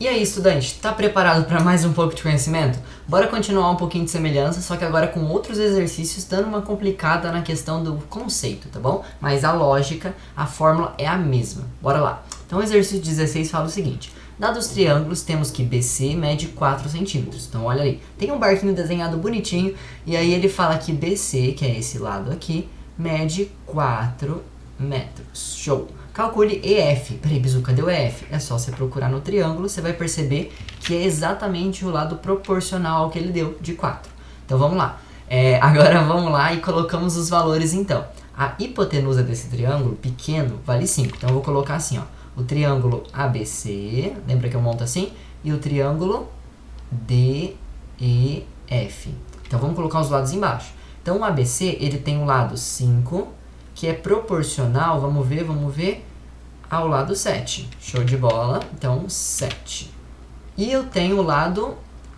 E aí, estudante, tá preparado para mais um pouco de conhecimento? Bora continuar um pouquinho de semelhança, só que agora com outros exercícios, dando uma complicada na questão do conceito, tá bom? Mas a lógica, a fórmula é a mesma. Bora lá. Então, o exercício 16 fala o seguinte: dados os triângulos, temos que BC mede 4 centímetros. Então, olha aí, tem um barquinho desenhado bonitinho, e aí ele fala que BC, que é esse lado aqui, mede 4 metros. Show! Calcule EF. Peraí, Bizu, cadê o EF? É só você procurar no triângulo, você vai perceber que é exatamente o lado proporcional ao que ele deu, de 4. Então, vamos lá. Agora, vamos lá e colocamos os valores, então. A hipotenusa desse triângulo pequeno vale 5. Então, eu vou colocar assim, ó. O triângulo ABC, lembra que eu monto assim? E o triângulo DEF. Então, vamos colocar os lados embaixo. Então, o ABC, ele tem o lado 5, que é proporcional, vamos ver, ao lado 7. Show de bola. Então, 7. E eu tenho o lado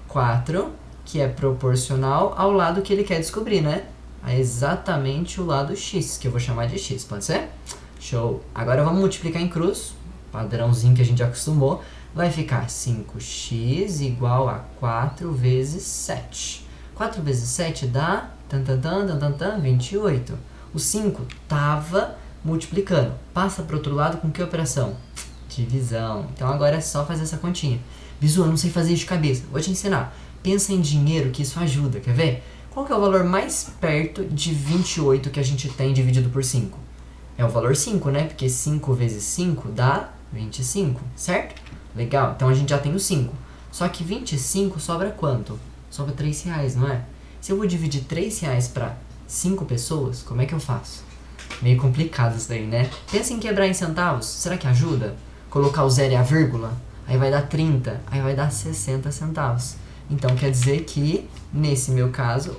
4, que é proporcional ao lado que ele quer descobrir, né? É exatamente o lado x, que eu vou chamar de x, pode ser? Show. Agora vamos multiplicar em cruz, padrãozinho que a gente já acostumou. Vai ficar 5x igual a 4 vezes 7. 4 vezes 7 dá 28. O 5 estava multiplicando. Passa para o outro lado com que operação? Divisão. Então agora é só fazer essa continha. Bizu, eu não sei fazer isso de cabeça. Vou te ensinar. Pensa em dinheiro que isso ajuda. Quer ver? Qual que é o valor mais perto de 28 que a gente tem dividido por 5? É o valor 5, né? Porque 5 vezes 5 dá 25, certo? Legal. Então a gente já tem o 5. Só que 25 sobra quanto? Sobra R$3, não é? Se eu vou dividir R$3 para 5 pessoas, como é que eu faço? Meio complicado isso daí, né? Pensa em quebrar em centavos. Será que ajuda? Colocar o zero e a vírgula? Aí vai dar 30, aí vai dar 60 centavos. Então quer dizer que, nesse meu caso,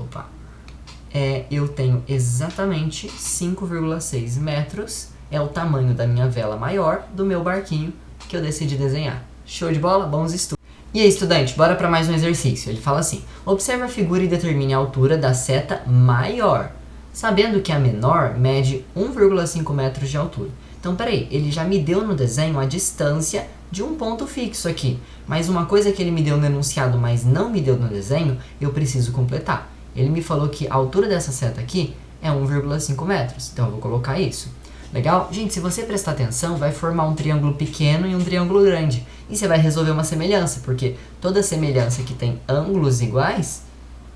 eu tenho exatamente 5,6 metros. É o tamanho da minha vela maior do meu barquinho que eu decidi desenhar. Show de bola? Bons estudos! E aí, estudante, bora para mais um exercício. Ele fala assim: observe a figura e determine a altura da seta maior, sabendo que a menor mede 1,5 metros de altura. Então, peraí, ele já me deu no desenho a distância de um ponto fixo aqui. Mas uma coisa que ele me deu no enunciado, mas não me deu no desenho, eu preciso completar. Ele me falou que a altura dessa seta aqui é 1,5 metros. Então, eu vou colocar isso. Legal? Gente, se você prestar atenção, vai formar um triângulo pequeno e um triângulo grande. E você vai resolver uma semelhança, porque toda semelhança que tem ângulos iguais,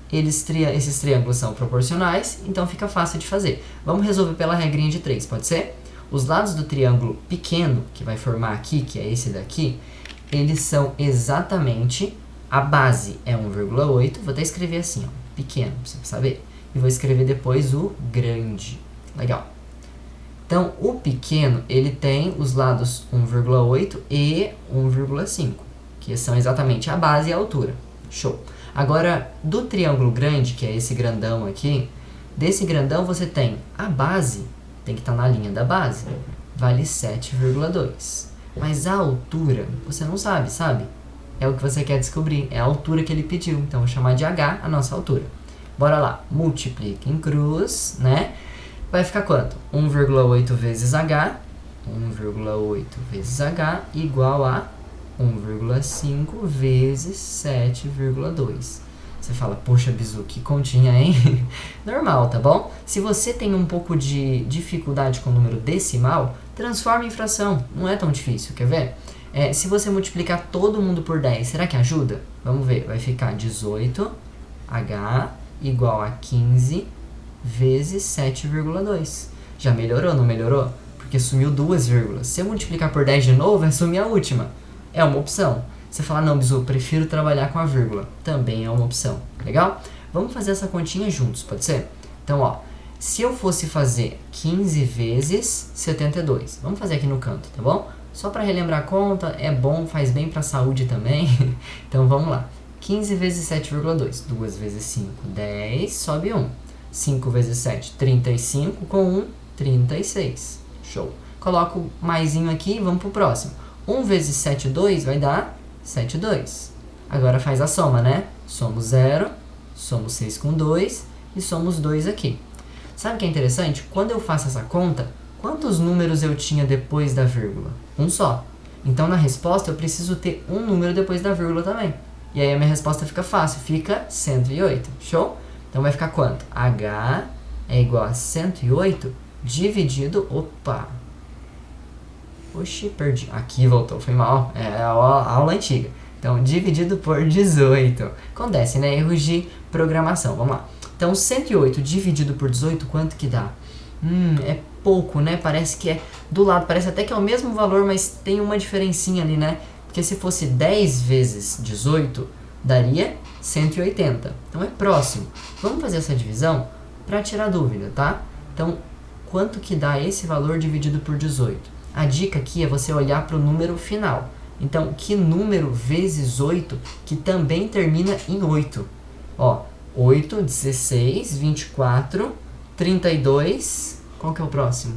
esses triângulos são proporcionais, então fica fácil de fazer. Vamos resolver pela regrinha de 3, pode ser? Os lados do triângulo pequeno, que vai formar aqui, que é esse daqui, eles são exatamente, a base é 1,8, vou até escrever assim, ó, pequeno, pra você saber. E vou escrever depois o grande. Legal. Então, o pequeno, ele tem os lados 1,8 e 1,5, que são exatamente a base e a altura. Show! Agora, do triângulo grande, que é esse grandão aqui, desse grandão você tem a base, tem que estar na linha da base, vale 7,2. Mas a altura, você não sabe, sabe? É o que você quer descobrir, é a altura que ele pediu. Então, vou chamar de H a nossa altura. Bora lá, multiplica em cruz, né? Vai ficar quanto? 1,8 vezes H, 1,8 vezes H igual a 1,5 vezes 7,2. Você fala, poxa, Bizu, que continha, hein? Normal, tá bom? Se você tem um pouco de dificuldade com o número decimal, transforma em fração. Não é tão difícil, quer ver? Se você multiplicar todo mundo por 10, será que ajuda? Vamos ver, vai ficar 18H igual a 15 vezes 7,2. Já melhorou, não melhorou? Porque sumiu 2 vírgulas. Se eu multiplicar por 10 de novo, vai sumir a última. É uma opção. Você fala, não, Bizu, eu prefiro trabalhar com a vírgula. Também é uma opção. Legal? Vamos fazer essa continha juntos, pode ser? Então, ó, se eu fosse fazer 15 vezes 72, vamos fazer aqui no canto, tá bom? Só para relembrar a conta, é bom, faz bem para a saúde também. Então, vamos lá. 15 vezes 7,2. 2 vezes 5, 10, sobe 1. 5 vezes 7, 35, com 1, 36. Show. Coloco maisinho aqui e vamos pro próximo. 1 vezes 7,2 vai dar 7,2. Agora faz a soma, né? Somos 0, somos 6 com 2 e somos 2 aqui. Sabe o que é interessante? Quando eu faço essa conta, quantos números eu tinha depois da vírgula? Um só. Então, na resposta, eu preciso ter um número depois da vírgula também. E aí a minha resposta fica fácil, fica 108. Show? Então vai ficar quanto? H é igual a 108 dividido... Opa! Oxi, perdi. Aqui voltou, foi mal. É a aula antiga. Então, dividido por 18. Acontece, né? Erros de programação. Vamos lá. Então, 108 dividido por 18, quanto que dá? É pouco, né? Parece que é do lado. Parece até que é o mesmo valor, mas tem uma diferencinha ali, né? Porque se fosse 10 vezes 18, daria 180. Então, é próximo. Vamos fazer essa divisão para tirar dúvida, tá? Então, quanto que dá esse valor dividido por 18? A dica aqui é você olhar para o número final. Então, que número vezes 8 que também termina em 8? Ó, 8, 16, 24, 32... Qual que é o próximo?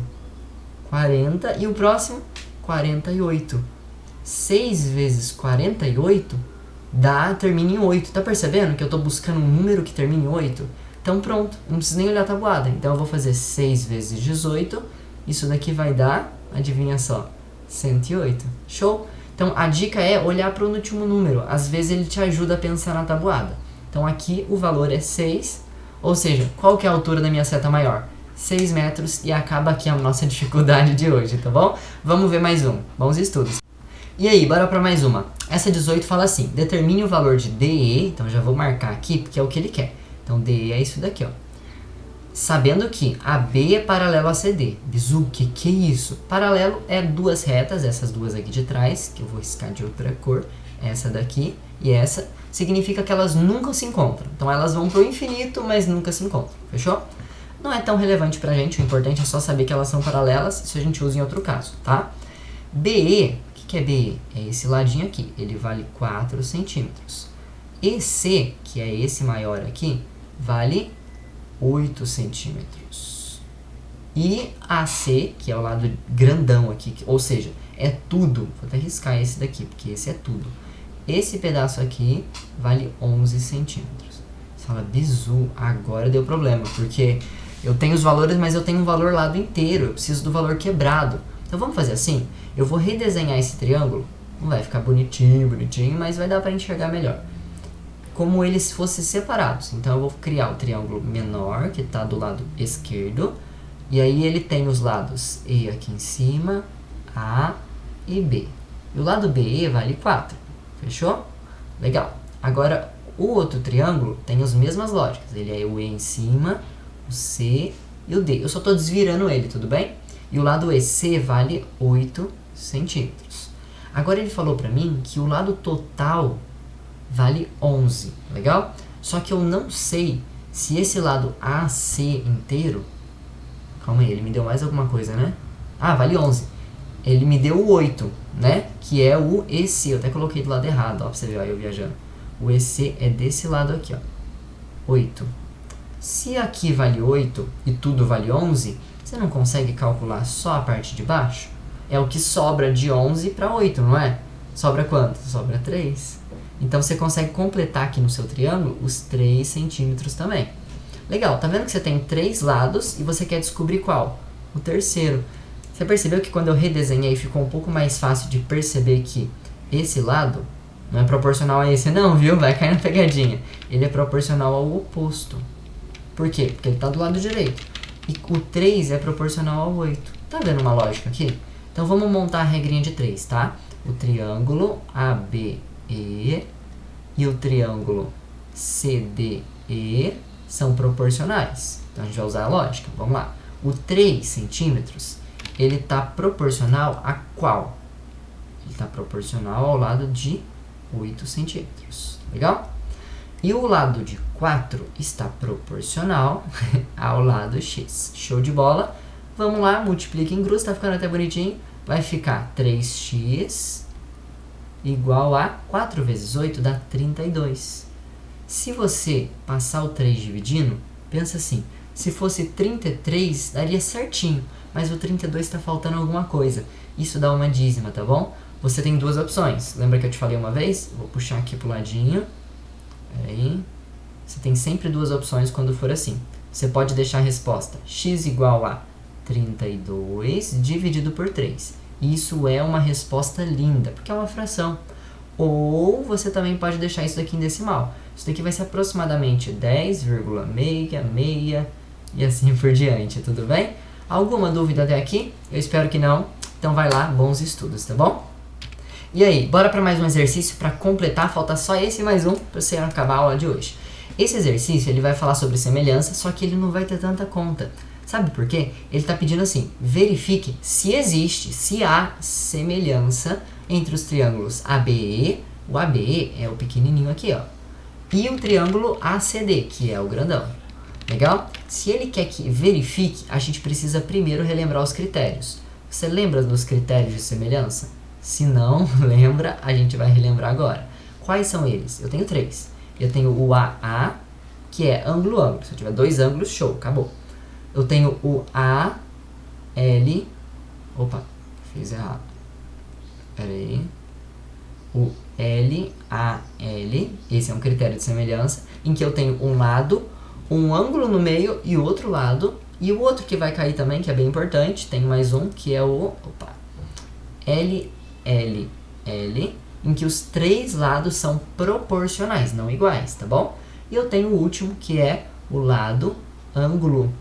40. E o próximo? 48. 6 vezes 48 termina em 8. Tá percebendo que eu estou buscando um número que termina em 8? Então pronto, não preciso nem olhar a tabuada. Então eu vou fazer 6 vezes 18. Isso daqui vai dar, adivinha só, 108. Show? Então a dica é olhar para o último número. Às vezes ele te ajuda a pensar na tabuada. Então aqui o valor é 6. Ou seja, qual que é a altura da minha seta maior? 6 metros, e acaba aqui a nossa dificuldade de hoje, tá bom? Vamos ver mais um. Bons estudos. E aí, bora para mais uma. Essa 18 fala assim, determine o valor de DE, então já vou marcar aqui, porque é o que ele quer. Então DE é isso daqui, ó. Sabendo que AB é paralelo a CD. Bizu, o que é isso? Paralelo é duas retas, essas duas aqui de trás, que eu vou riscar de outra cor, essa daqui e essa, significa que elas nunca se encontram. Então elas vão pro infinito, mas nunca se encontram, fechou? Não é tão relevante pra gente, o importante é só saber que elas são paralelas, isso a gente usa em outro caso, tá? BE, o que é BE? É esse ladinho aqui, ele vale 4 centímetros. EC, que é esse maior aqui, vale 8 centímetros. E AC, que é o lado grandão aqui, ou seja, é tudo, vou até riscar esse daqui, porque esse é tudo. Esse pedaço aqui vale 11 centímetros. Você fala, bizu, agora deu problema, porque eu tenho os valores, mas eu tenho um valor lado inteiro, eu preciso do valor quebrado. Então vamos fazer assim, eu vou redesenhar esse triângulo, não vai ficar bonitinho, mas vai dar para enxergar melhor. Como eles fossem separados. Então eu vou criar o triângulo menor, que está do lado esquerdo, e aí ele tem os lados E aqui em cima, A e B. E o lado BE vale 4, fechou? Legal. Agora, o outro triângulo tem as mesmas lógicas, ele é o E em cima, o C e o D. Eu só estou desvirando ele, tudo bem? E o lado EC vale 8 centímetros. Agora ele falou para mim que o lado total vale 11, legal? Só que eu não sei se esse lado AC inteiro... Calma aí, ele me deu mais alguma coisa, né? Ah, vale 11. Ele me deu o 8, né? Que é o EC, eu até coloquei do lado errado, ó, pra você ver, ó, eu viajando. O EC é desse lado aqui, ó, 8. Se aqui vale 8 e tudo vale 11, você não consegue calcular só a parte de baixo? É o que sobra de 11 para 8, não é? Sobra quanto? Sobra 3. Então você consegue completar aqui no seu triângulo os 3 centímetros também. Legal, tá vendo que você tem 3 lados e você quer descobrir qual? O terceiro. Você percebeu que quando eu redesenhei ficou um pouco mais fácil de perceber que esse lado não é proporcional a esse não, viu? Vai cair na pegadinha. Ele é proporcional ao oposto. Por quê? Porque ele está do lado direito. E o 3 é proporcional ao 8. Tá vendo uma lógica aqui? Então vamos montar a regrinha de 3, tá? O triângulo ABE e o triângulo CDE são proporcionais. Então a gente vai usar a lógica. Vamos lá. O 3 centímetros, ele está proporcional a qual? Ele está proporcional ao lado de 8 centímetros. Legal? E o lado de 4 está proporcional ao lado x. Show de bola? Vamos lá, multiplica em cruz, tá ficando até bonitinho. Vai ficar 3x igual a 4 vezes 8 dá 32. Se você passar o 3 dividindo, pensa assim, se fosse 33, daria certinho, mas o 32 está faltando alguma coisa. Isso dá uma dízima, tá bom? Você tem duas opções. Lembra que eu te falei uma vez? Vou puxar aqui pro ladinho. Aí, você tem sempre duas opções quando for assim. Você pode deixar a resposta x igual a 32 dividido por 3. Isso é uma resposta linda, porque é uma fração. Ou você também pode deixar isso daqui em decimal. Isso daqui vai ser aproximadamente 10,66 e assim por diante, tudo bem? Alguma dúvida até aqui? Eu espero que não. Então vai lá, bons estudos, tá bom? E aí, bora para mais um exercício para completar, falta só esse e mais um para você acabar a aula de hoje. Esse exercício ele vai falar sobre semelhança, só que ele não vai ter tanta conta. Sabe por quê? Ele está pedindo assim, verifique se existe, se há semelhança entre os triângulos ABE, o ABE é o pequenininho aqui, ó, e o triângulo ACD, que é o grandão. Legal? Se ele quer que verifique, a gente precisa primeiro relembrar os critérios. Você lembra dos critérios de semelhança? Se não lembra, a gente vai relembrar agora. Quais são eles? Eu tenho 3. Eu tenho o AA, que é ângulo-ângulo. Se eu tiver 2 ângulos, show, acabou. Eu tenho o AL. Opa, fiz errado. Pera aí. O LAL. Esse é um critério de semelhança, em que eu tenho um lado, um ângulo no meio e outro lado. E o outro que vai cair também, que é bem importante, tem mais um, que é o LLL, em que os 3 lados são proporcionais, não iguais, tá bom? E eu tenho o último, que é o lado ângulo.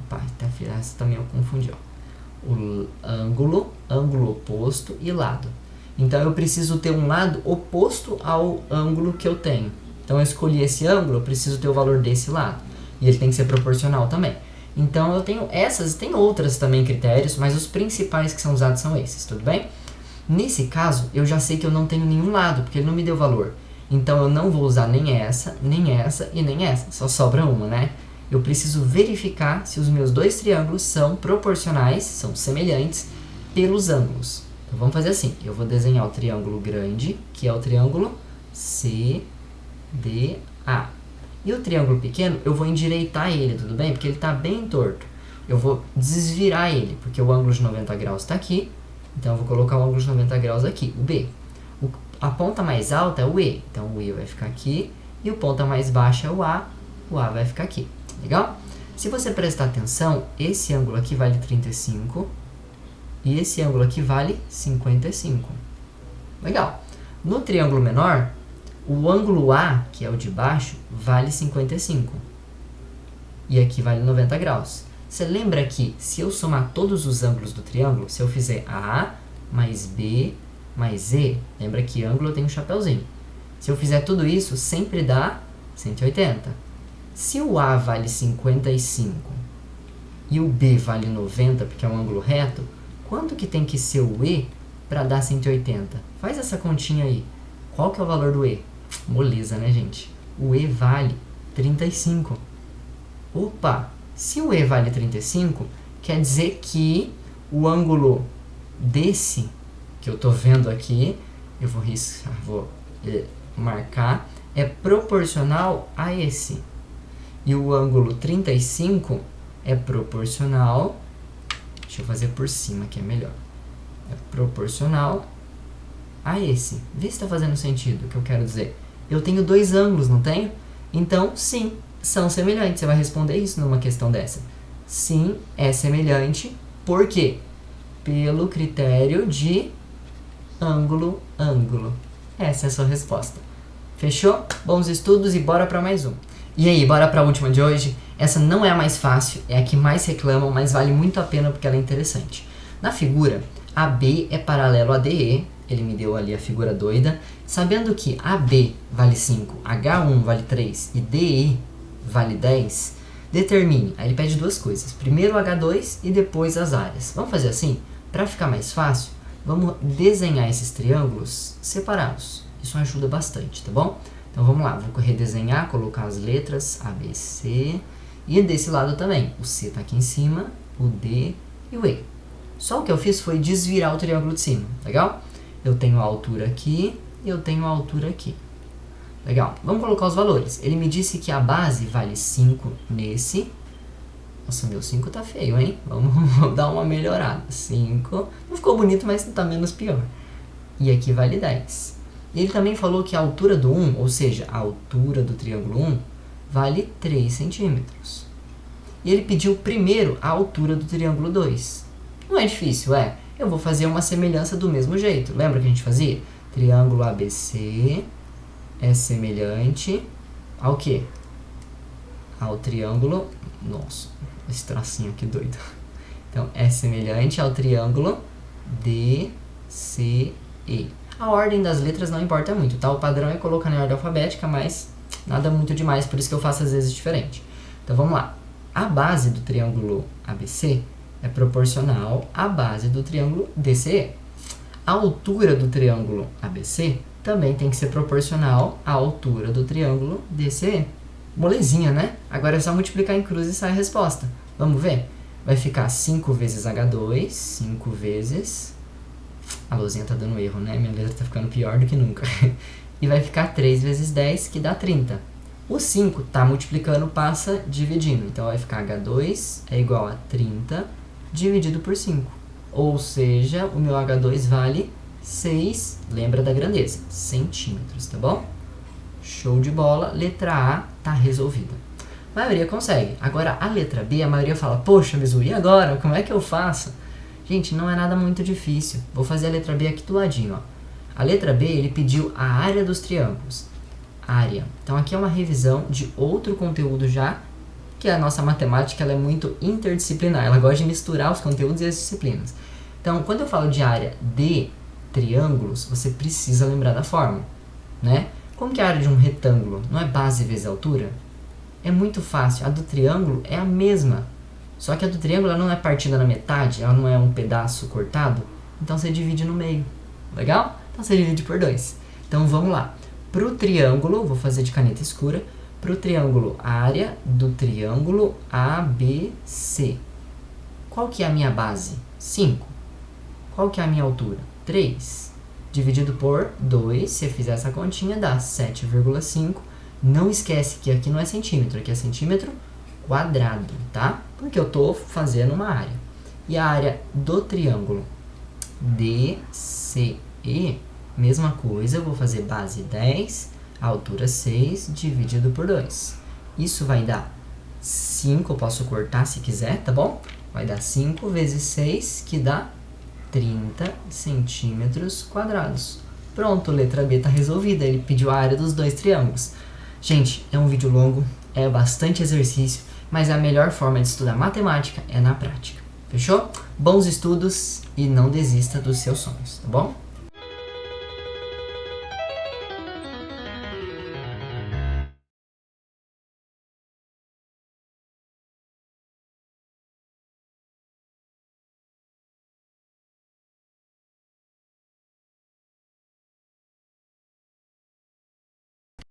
Opa, essa também eu confundi, ó. O ângulo oposto e lado. Então eu preciso ter um lado oposto ao ângulo que eu tenho. Então eu escolhi esse ângulo, eu preciso ter o valor desse lado. E ele tem que ser proporcional também. Então eu tenho essas, tem outras também critérios, mas os principais que são usados são esses, tudo bem? Nesse caso, eu já sei que eu não tenho nenhum lado, porque ele não me deu valor. Então eu não vou usar nem essa e nem essa. Só sobra uma, né? Eu preciso verificar se os meus 2 triângulos são proporcionais, são semelhantes, pelos ângulos. Então vamos fazer assim, eu vou desenhar o triângulo grande, que é o triângulo CDA. E o triângulo pequeno, eu vou endireitar ele, tudo bem? Porque ele está bem torto. Eu vou desvirar ele, porque o ângulo de 90 graus está aqui. Então eu vou colocar o ângulo de 90 graus aqui, o B. A ponta mais alta é o E, então o E vai ficar aqui. E a ponta mais baixa é o A vai ficar aqui. Legal? Se você prestar atenção, esse ângulo aqui vale 35 e esse ângulo aqui vale 55. Legal. No triângulo menor, o ângulo A, que é o de baixo, vale 55. E aqui vale 90 graus. Você lembra que se eu somar todos os ângulos do triângulo, se eu fizer A mais B mais E, lembra que ângulo eu tenho um chapeuzinho. Se eu fizer tudo isso, sempre dá 180. Se o A vale 55 e o B vale 90, porque é um ângulo reto, quanto que tem que ser o E para dar 180? Faz essa continha aí. Qual que é o valor do E? Moleza, né, gente? O E vale 35. Opa! Se o E vale 35, quer dizer que o ângulo desse, que eu estou vendo aqui, eu vou riscar, vou marcar, é proporcional a esse. E o ângulo 35 é proporcional, deixa eu fazer por cima que é melhor, é proporcional a esse. Vê se está fazendo sentido o que eu quero dizer. Eu tenho 2 ângulos, não tenho? Então, sim, são semelhantes. Você vai responder isso numa questão dessa. Sim, é semelhante. Por quê? Pelo critério de ângulo. Essa é a sua resposta. Fechou? Bons estudos e bora para mais um. E aí, bora para a última de hoje? Essa não é a mais fácil, é a que mais reclamam, mas vale muito a pena porque ela é interessante. Na figura, AB é paralelo a DE, ele me deu ali a figura doida. Sabendo que AB vale 5, H1 vale 3 e DE vale 10, determine. Aí ele pede 2 coisas, primeiro H2 e depois as áreas. Vamos fazer assim? Para ficar mais fácil, vamos desenhar esses triângulos separados. Isso ajuda bastante, tá bom? Então vamos lá, vou redesenhar, colocar as letras A, B, C. E desse lado também, o C está aqui em cima, o D e o E. Só o que eu fiz foi desvirar o triângulo de cima, legal? Eu tenho a altura aqui e eu tenho a altura aqui. Legal, vamos colocar os valores. Ele me disse que a base vale 5 nesse. Nossa, meu 5 tá feio, hein? Vamos dar uma melhorada. 5, não ficou bonito, mas tá menos pior. E aqui vale 10. E ele também falou que a altura do 1, ou seja, a altura do triângulo 1, vale 3 centímetros. E ele pediu primeiro a altura do triângulo 2. Não é difícil, é? eu vou fazer uma semelhança do mesmo jeito. Lembra que a gente fazia? Triângulo ABC é semelhante ao quê? Ao triângulo... Nossa, esse tracinho aqui doido. Então, é semelhante ao triângulo DCE. A ordem das letras não importa muito, tá? O padrão é colocar na ordem alfabética, mas nada muito demais, por isso que eu faço às vezes diferente. Então, vamos lá. A base do triângulo ABC é proporcional à base do triângulo DCE. A altura do triângulo ABC também tem que ser proporcional à altura do triângulo DCE. Molezinha, né? Agora é só multiplicar em cruz e sai a resposta. Vamos ver? Vai ficar 5 vezes H2, 5 vezes... A luzinha tá dando erro, né? Minha letra tá ficando pior do que nunca. E vai ficar 3 vezes 10, que dá 30. O 5 tá multiplicando, passa dividindo. Então, vai ficar H2 é igual a 30 dividido por 5. Ou seja, o meu H2 vale 6, lembra da grandeza, centímetros, tá bom? Show de bola. Letra A tá resolvida. A maioria consegue. Agora, a letra B, a maioria fala, poxa, Mizu, e agora? Como é que eu faço? Gente, não é nada muito difícil. Vou fazer a letra B aqui do ladinho, ó. A letra B, ele pediu a área dos triângulos. Área. Então, aqui é uma revisão de outro conteúdo já, que a nossa matemática ela é muito interdisciplinar. Ela gosta de misturar os conteúdos e as disciplinas. Então, quando eu falo de área de triângulos, você precisa lembrar da fórmula, né? Como que é a área de um retângulo? Não é base vezes altura? É muito fácil. A do triângulo é a mesma. Só que a do triângulo ela não é partida na metade, ela não é um pedaço cortado. Então você divide no meio. Legal? Então você divide por 2. Então vamos lá. Para o triângulo, vou fazer de caneta escura. Para o triângulo, área do triângulo ABC. Qual que é a minha base? 5. Qual que é a minha altura? 3. Dividido por 2, se eu fizer essa continha, dá 7,5. Não esquece que aqui não é centímetro, aqui é centímetro quadrado, tá? Porque eu tô fazendo uma área. E a área do triângulo DCE, mesma coisa, eu vou fazer base 10, altura 6, dividido por 2. Isso vai dar 5, eu posso cortar se quiser, tá bom? Vai dar 5 vezes 6, que dá 30 centímetros quadrados. Pronto, letra B tá resolvida. Ele pediu a área dos 2 triângulos. Gente, é um vídeo longo, é bastante exercício, mas a melhor forma de estudar matemática é na prática. Fechou? Bons estudos e não desista dos seus sonhos, tá bom?